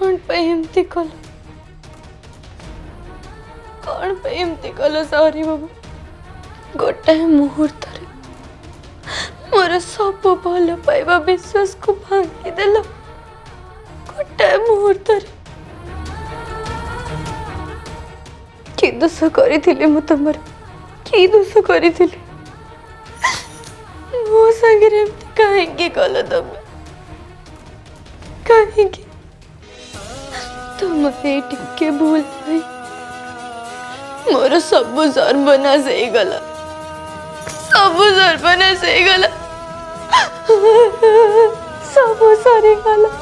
कौन पे एमती कल कौन पे एमती कल सॉरी बाबू गोटाए मुहूर्त मोर सब भल पाइबा विश्वास को भांगी देल गोटाए मुहूर्त कि दोष करी मु तुम कि दोष करी मो संगे कहीं कल तुम कहीं तुम टिके भूल भाई मोर सब सर्वनाश हो गला सब सर्वनाश हो गला सब सरी गला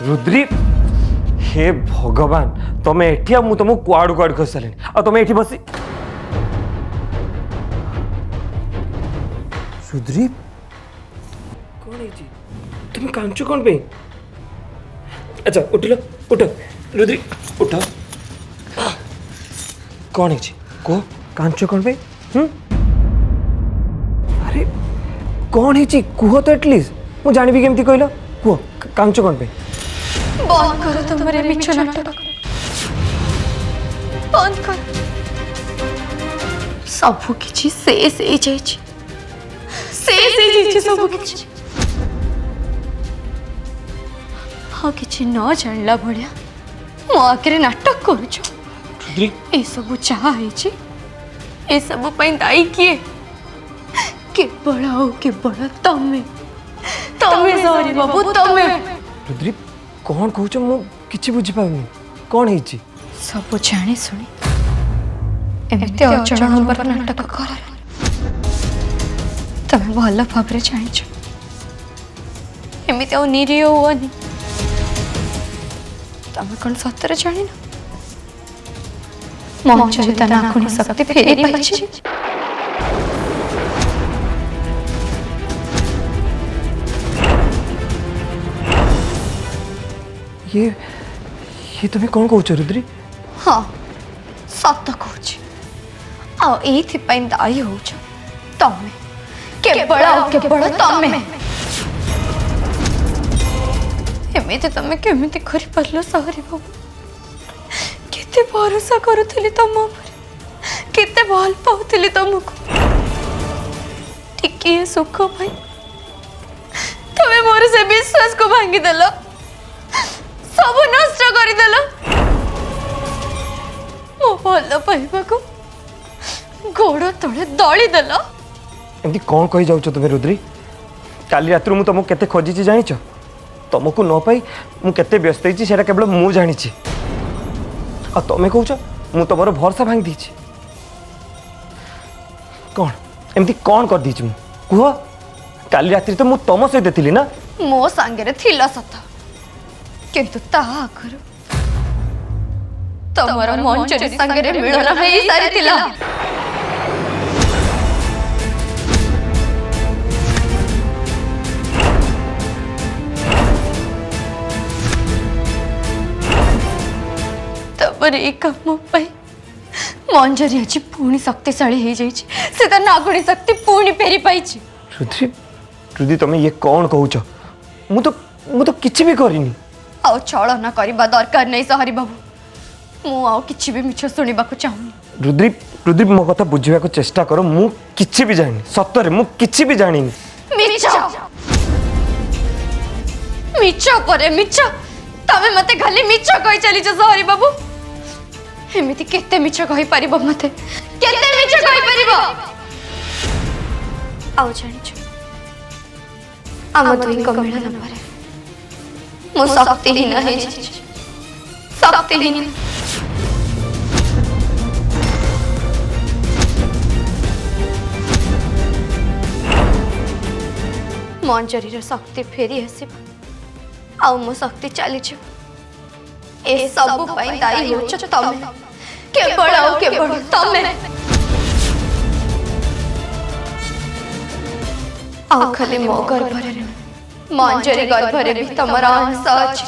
रुद्री हे भगवान तमें एठी मु तुमको कुआड़ू कुआड़ कर सारे आ तुम एठी बसी रुद्री कौन है जी तुम कांचो कौन पे अच्छा उठ लो उठ रुद्री उठ कौन है जी को कांचो कौन पे अरे कौन है जी कुह तो एटलिस्ट मु जानिबी केमती कहलो कुह कांचो कौन पे बंद करो तुम्हारे मिछ नाटक बंद कर सब किछि शेष हो जाइछि सब किछि हाँ किछि न जानला भलिया मो आगे नाटक करूछ रुद्री ए सब चाहा हेछि ए सब पई दाई किए केवल आओ केवल तमे सॉरी बाबू तमे रुद्री कौन कहूच मु किछि बुझी पाउनी कौन है सब जानी सुनी एमती अचल नंबर नाटक कर तमें भल भाव जाच एमती निरीह हुआनी तमें कौन सतरे जान मंचरे ता नाखुणी शक्ति फेरी पाइछि ये तुम्हें कौन कहूच रुद्री हाँ सत कहूँ आईपाई दायी हो तमें केवल तमें एमती तमें केमिति कर पार सहरी बाबू केते भरोसा करुली तुम केते भल पाऊली तुमको टिके सुख भाई तुम्हें मोर से विश्वास को भांगीदेल सब नष्ट करदेल मो भल पाइबा को गोड़ तले दलीदेल एमती कौन कही जाऊच तुम्हें रुद्री काली रात मु तुमको केते खोजी जानिच तुमको न पाई मु केते व्यस्त होइछि सेटा केवल मु जानिछि आ तमे कहूच मु तुमर भरोसा भांगी दीछि कौन एमती कौन कर दीछि मु कुह काली रात्रि तो मु तुम सहित थिली ना मो संगे थिला सत किंतु ता आगर तमर मंचरे संगे मिलन है सारी थिला तबर एक काम पाई मंजरी आज पुणी शक्तिशाली हो जाइछि से ता नागुणी शक्ति पुणी फेरी पाइछि रुद्री रुद्री तुम ये कौन कहूच मु तो किछि भी करिनी आउ छलना करबा दरकार नहीं सहरी बाबू मु आउ किछि भी मिछ सुनिबा को चाहूनी रुद्री रुद्री मो कथा बुझिबा को चेष्टा करो मु किछि भी जानि सत्तरे मु किछि भी जानिनी मिछ मिछ परे मिछ तमे मते खाली मिछ कहि चली छ सहरी बाबू एमिति केते मिछ कहि परिबो मते केते मिछ कहि परिबो आउ जानि छ आम दुई को मिलन परे मो शक्तिहीन है शक्तिहीन मंजरी शक्ति फेरी आसब आ मो शक्ति चली ए सब पई दायी हो तमें केवल तमें आ खाली मो गर्भरे मंजरी गर्भरे भी तमर अंश अछि।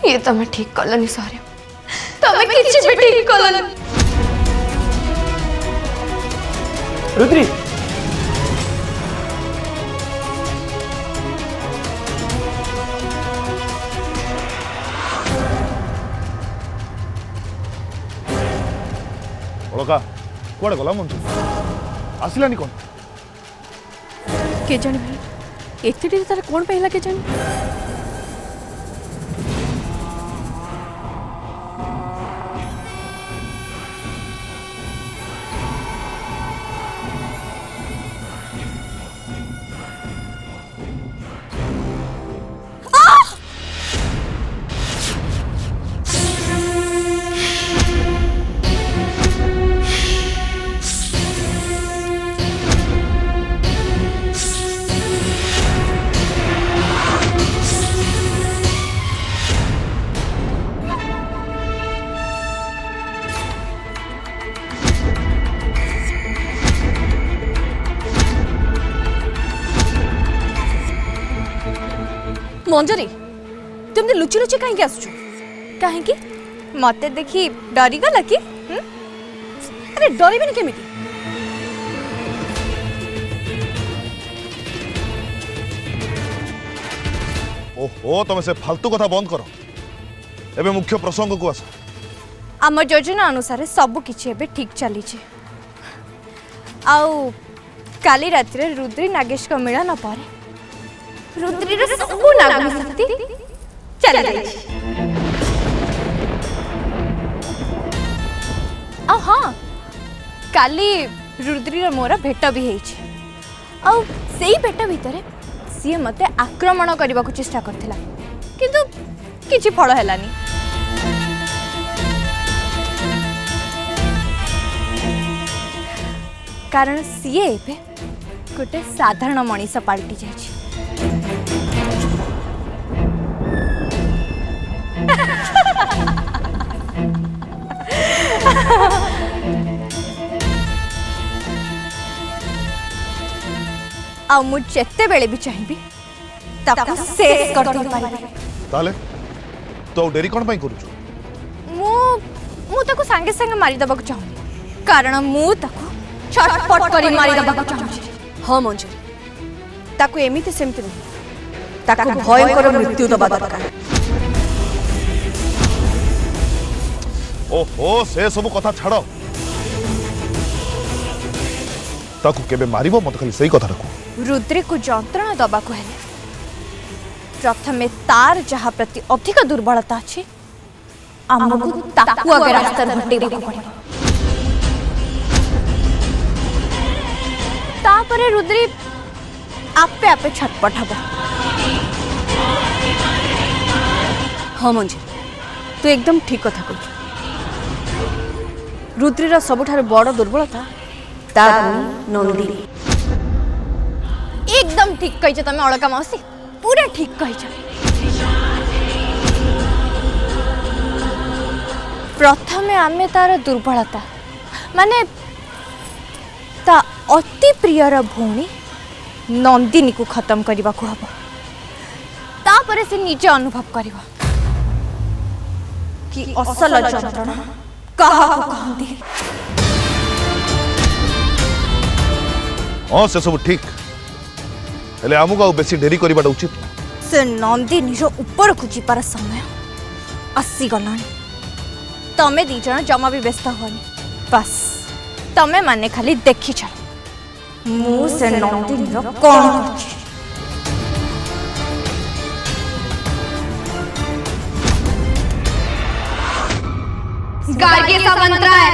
ये तमें ठीक कलनी सारे, तमें किछि भी ठीक कलनी। रुद्री अलका कुआड़े गला मंजू आसलानी कौन के जाने भाई एते डेरी तार कौन पहला के जाने। मंजरी तुमने लुचि लुचि कहीं आसु कहीं मत देखी डरी गला कि अरे डरबे केमी ओहो तुम से फालतू कथा बंद कर एबे मुख्य प्रसंग को आस। आम योजना अनुसार सब किछि एबे ठीक चली आउ काली रात रे रुद्री नागेश का मिलन पर रुद्री रे सब नागनी शक्ति चली गई। आ हाँ काली रुद्री रे मोरा भेट भी हेछि आउ सेही भेट भितरे सी मते आक्रमण करबा को चेष्टा करथिला किंतु किछि फल हेलानी। कारण सी एबे गोटे साधारण मनीष पाल्टी जाइछि। आ मु जेते बेले भी चाहिबी ताको शेष कर दे पारिबी। ताले तो डेरी कोन पई करूछु मु मु ताको संगे संगे मारी दबा को चाहूनी कारण मु ताको छटपट करी मारी दबा को चाहूची। हां मंजरी ताको एमिति सेमति नहीं ताको भयंकर मृत्यु दबा दरकार। ओहो से सब कथा छाड़ ताकू केबे मारिबो मत खाली सही कथा रखो। रुद्री को जंत्रणा दबा को हेले प्रथमे तार जहा प्रति अधिक दुर्बलता अछि आमको ताकू अगर रास्ता हटेबे को पड़े तापरे रुद्री आपे आपे छटपट हबो। हाँ मंजी तू एकदम ठीक कथा कहू। रुद्रीर सबुठार बड़ दुर्बलता ता नंदी। एकदम ठीक कही तमें अलका मौसी पूरा ठीक कही। प्रथमे आमे तार दुर्बलता माने ता अति प्रियर भौणी नंदिनी को खत्म करने को हम तापर से निजे अनुभव करवा कि असल जंत्रणा कहा कहती। हाँ से सब ठीक हेले आमुक आ बेसी डेरी करबाटा उचित। से नंदिनी रो ऊपर को जीवार समय आसी गलानी। तमे दी जन जमा भी व्यस्त होनी बस तमे माने खाली देखी चल मु से नंदिनी रो कौन करछि। गार्गे सावंतराय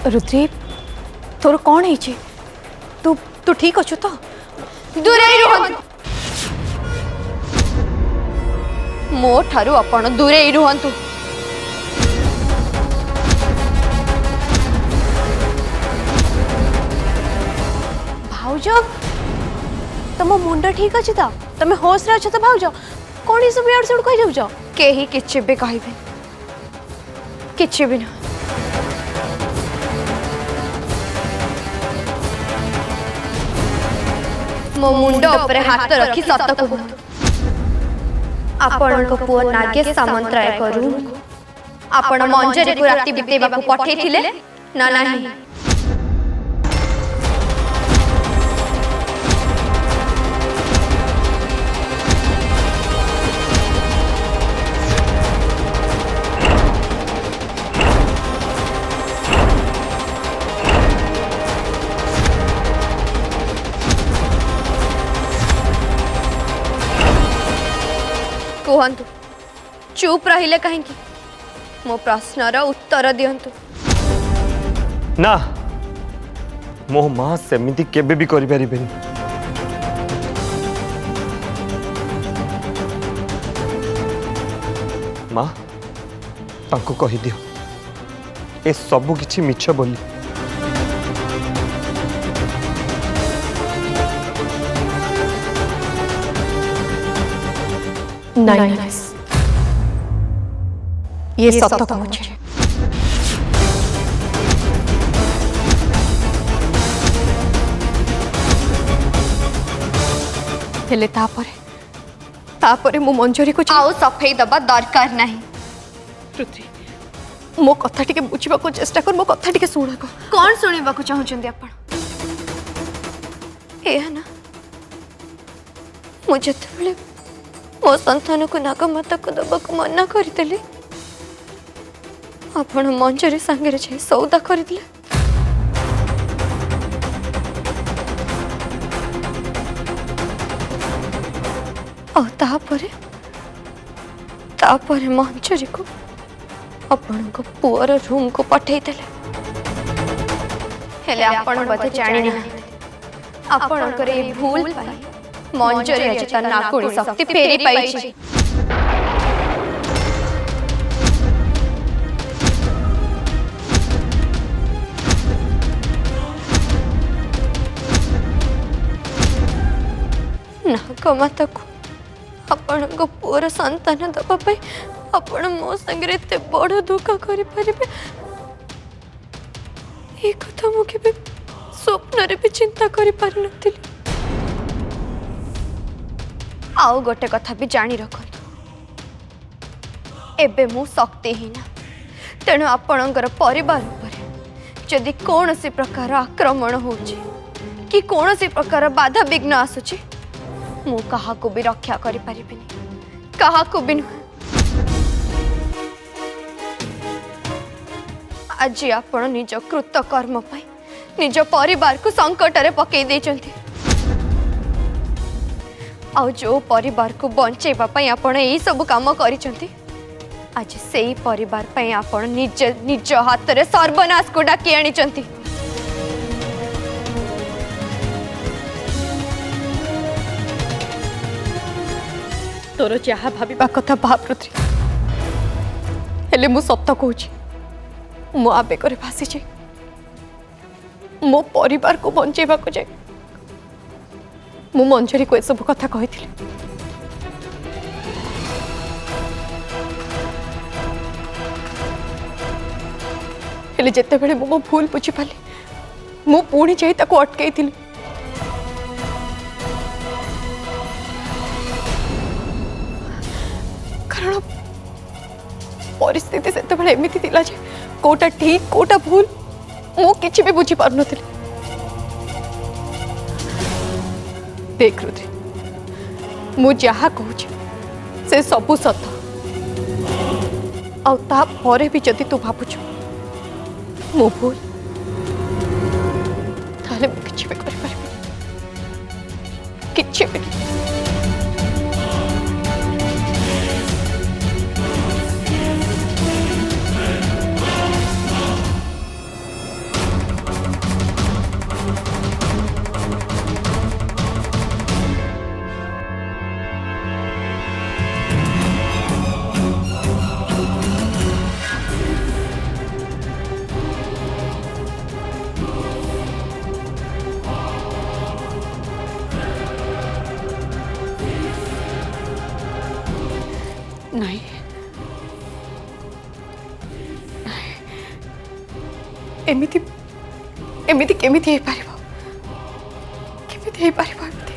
रुद्री तोर कौन है तू तू ठीक अच्छु तो दूरे ही रुहंतु मो ठारू आपण दूरे ही रुहंतु भाउज तम मुंड ठीक अच्छे तो तुम होश रे तो भाउज कौन सब यार सुड़ कह जाऊच केही किछि भी कहबे किछि भी ना मो मुंड ऊपर हाथ रखी सत कहतु आपण को पुओ नागे सामंतराय करू आपण मंजरी को राति बितेबा को पठै थिले ना नाही कहतु चुप रहिले कहीं मो प्रश्नर उत्तर दियंतु ना मो माँ सेमिति केबे भी करि परिबेनी माँ तांको कहि दियो ए सबु किछि मिछ बोली नहीं ये सत कहूँ हेले तापरे मो मंजरी को आउ सफेई दबा दरकार नहीं पृथ्वी मो कथा टिके बुझिबा को चेष्टा कर मो कथा टिके सुना को कौन सुनिबा को चाहुचंदी आपण ए ना मुझे तबले मो संतान को नागमाता को दबा को मना करदेले आपण मंजरी सांगे जाए सौदा करदे तापरे मंजरी को आपण को पुअर रूम को पठे हेले आपण बोधे जानि ना आपण करे भूल पाई मंजरी आज त नाकुड़ी शक्ति फेरी पाई नागमाता को आपण को पुअर संतान दबा पाई आपण मो संगे एते बड़ दुख करि परिबे ए कथा मो केबे स्वप्न रे भी चिंता करि पारि नथिली आउ गोटे कथा भी जानी रखत एबे मु शक्तिहीन तेणु आपणकर परिवार उपरे जदि कौन सी प्रकार आक्रमण होची कि कौन सी प्रकार बाधा विघ्न आसुची मु कहा को भी रक्षा करि परिबिनी कहा को भी आज आपण निज कृत कर्म पाई निज परिवार को संकट रे पकई देचंती आ जो परिवार को बंचेबा पई आपण एई सब काम करिसंती आज सेई परिवार पई आपण निज निज हाथ रे सर्वनाश को डाकी आनिचंती तोर जहा भाविबा कथा भाव पृथ्वी हेले मु सत्य कहूँ मो आवेगर भासी जाए मो परिवार को बंचेबा को जाए मु मंजरी को सब कथा कही हेले जेते बेले मो भूल बुझी पाली मु पुणी जाई ताको अटकई थिली कारण परिस्थिति सेते बेले एमिति थिला जे कोटा ठीक कोटा भूल मु किछि भी बुझी पार नथिली देख रुद्री मु जहा कहूँ से सबू सत आरे भी जदि तू भावुच मो भूल ताले मु किछि भी करि परिबि किछि भी एमिति एमिति केमिति हे पारिबो केमिति हे पारिबो एमिति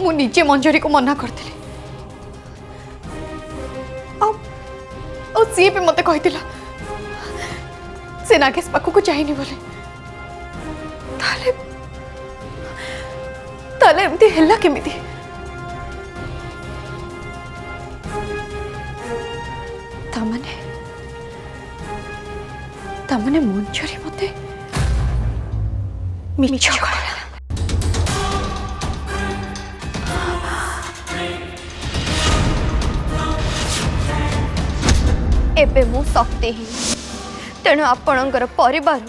मु निजे मंजरी को मना करथिले सी भी मते कहितिला से नागेश पाखु को चाहिनी बोले ताले ताले एमती हेला केमिति तामने मंजरी मते मिछ कहला एबे मु शक्तिहीन तेणु आपणकर परिवार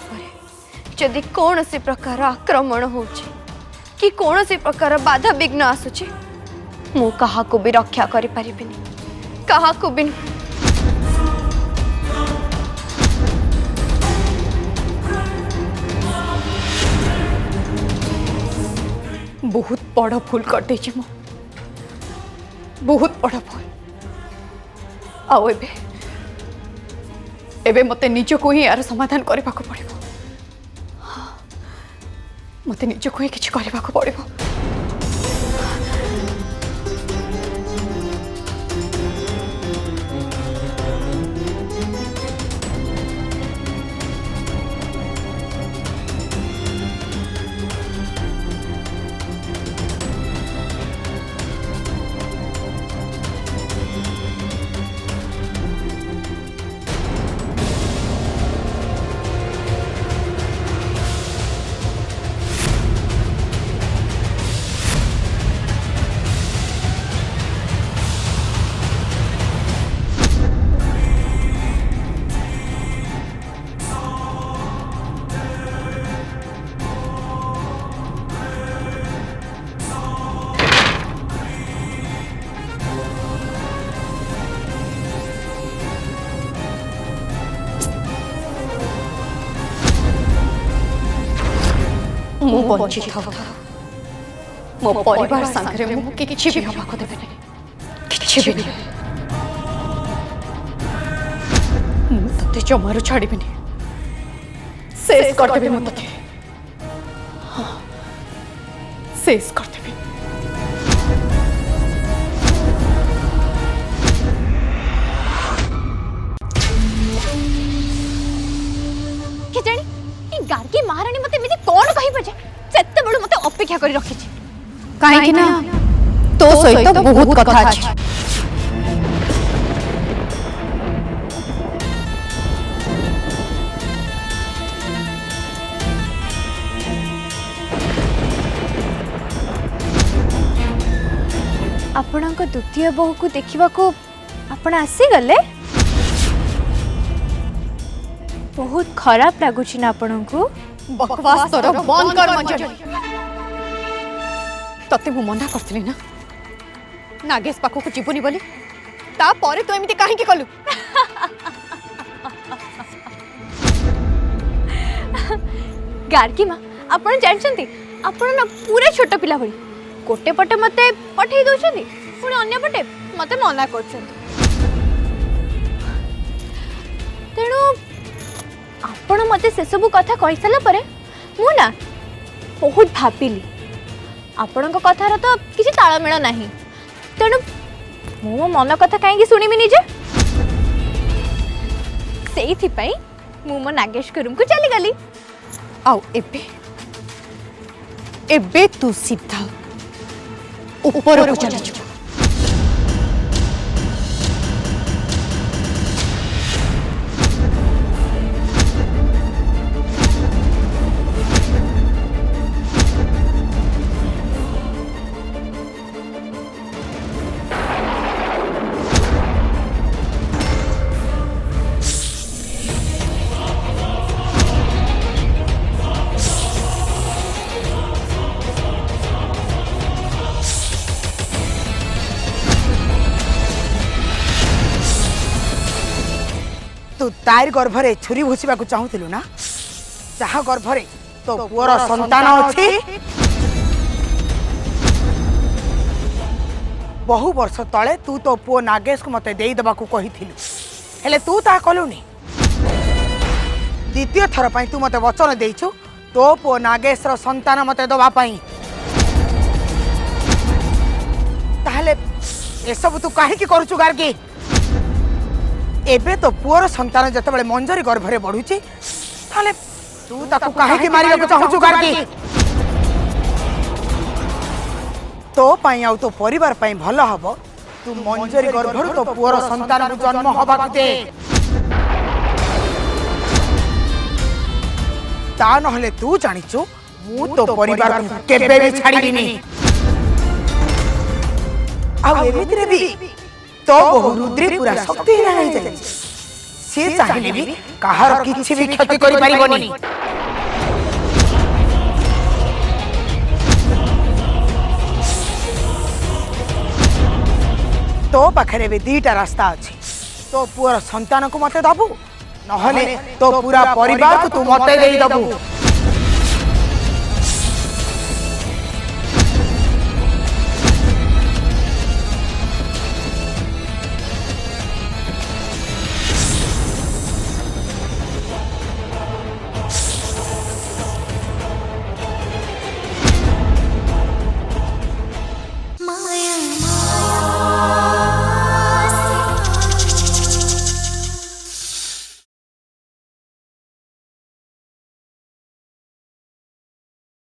जदि कौन सी प्रकार आक्रमण होची कि कौन सी प्रकार बाधा विघ्न आसुची मु कहा को भी रक्षा करि परिबिनी कहा को भी बहुत बड़ भूल कर देछि मु बहुत बड़ भूल आउ एबे मते निजको ही यार समाधान करबा को पड़िबो मते निजको ही किछ करबा को पड़िबो मु बंचित मो परिवार संगे मु किछि भी हवा को देबे किछि भी मु तते जमारो छाड़ीबिनी शेष कर देबे मु तते शेष कर देबे के जानी ई गार्गी महारानी मते मिति कोन कहि बजे सेते बडु मते अपेक्षा करि रखि छी काहे कि ना तो सहित बहुत कथा अछि आपणक द्वितीय बहु को देखिबा को आपण आसी गले बहुत खराब लागुची ना आपणको बकवास तोर बंद कर मंजरी तते मु मना करथली ना नागेश पाखो को जीवनी बोली ता परे तो एमिति काहे के कलु गार्गी माँ आपण जानछंती आपण ना पूरा छोट पिला भली गोटे पटे मते पठेई दोछंती पुणी अन्य पटे मते मना करछंती तेणु आपण मते से सब कथा कहि सला परे मु ना बहुत भाबिली आपणक कथार तो किसी तालमेल नाही तेणु मो मन कथा काहे शुणिमी निजे सेइथि पई मु मो नागेश के रूम को चली गली आउ एबे तू सीधा ऊपर को चली जा तू तार गर्भरे छुरी भूषा चाहूलु ना जहा गर्भरे तो पुअर संतान अच्छी बहु वर्ष तले तू तो पुओ नागेश को मते देई दबा को कहिथिलु हेले तू ता कलुनी द्वितीय थर पाई तू मते वचन देइछु तो पो नागेश्वर संतान मते दबा पाई ताहले ए सब तू काहे की करूछु गार्गी एबे तो पुअर संतान जतबेले मंजरी गर्भरे बढ़ुची ताहले तू ताकू काहे की मारिबा को चाहूछु गार्गी तो पाई आउ तो परिवार पाई भल हबो तू मंजरी गर्भरु तो पुअर संतान को जन्म हबा को दे ता नहले तू जानिचु मु तो परिवार को केबे भी छाड़ीबिनी आ एमितिरे भी तो बहु रुद्री पूरा शक्ति नहीं जाय से चाहिले भी काहार किछि भी क्षति करि परिबनी तो पाखरे भी दीटा रास्ता अछि तो पुअर संतान को मते दबु नहले तो पूरा परिवार को तू मते देई दबु